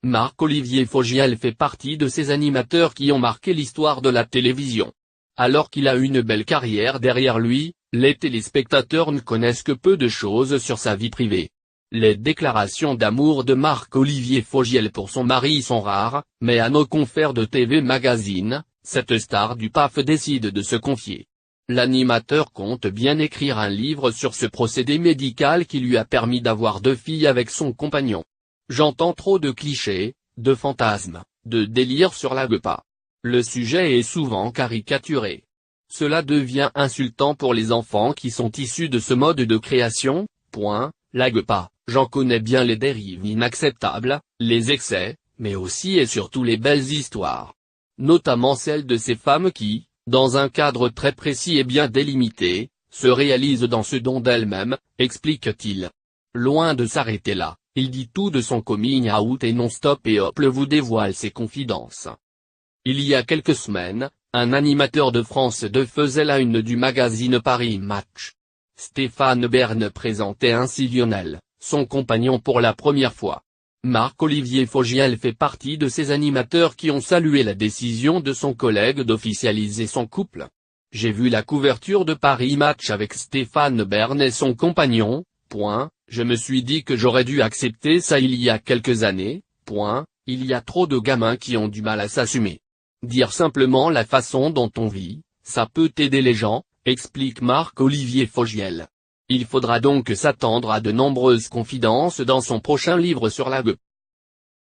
Marc-Olivier Fogiel fait partie de ces animateurs qui ont marqué l'histoire de la télévision. Alors qu'il a une belle carrière derrière lui, les téléspectateurs ne connaissent que peu de choses sur sa vie privée. Les déclarations d'amour de Marc-Olivier Fogiel pour son mari sont rares, mais à nos confrères de TV Magazine, cette star du PAF décide de se confier. L'animateur compte bien écrire un livre sur ce procédé médical qui lui a permis d'avoir 2 filles avec son compagnon. J'entends trop de clichés, de fantasmes, de délires sur l'AGPA. Le sujet est souvent caricaturé. Cela devient insultant pour les enfants qui sont issus de ce mode de création. L'AGPA, j'en connais bien les dérives inacceptables, les excès, mais aussi et surtout les belles histoires. Notamment celles de ces femmes qui, dans un cadre très précis et bien délimité, se réalisent dans ce don d'elles-mêmes, explique-t-il. Loin de s'arrêter là, il dit tout de son coming out et non-stop et hop vous dévoile ses confidences. Il y a quelques semaines, un animateur de France 2 faisait la une du magazine Paris Match. Stéphane Bern présentait ainsi Lionel, son compagnon pour la première fois. Marc-Olivier Fogiel fait partie de ces animateurs qui ont salué la décision de son collègue d'officialiser son couple. J'ai vu la couverture de Paris Match avec Stéphane Bern et son compagnon, je me suis dit que j'aurais dû accepter ça il y a quelques années, il y a trop de gamins qui ont du mal à s'assumer. Dire simplement la façon dont on vit, ça peut aider les gens, explique Marc-Olivier Fogiel. Il faudra donc s'attendre à de nombreuses confidences dans son prochain livre sur l'AGPA.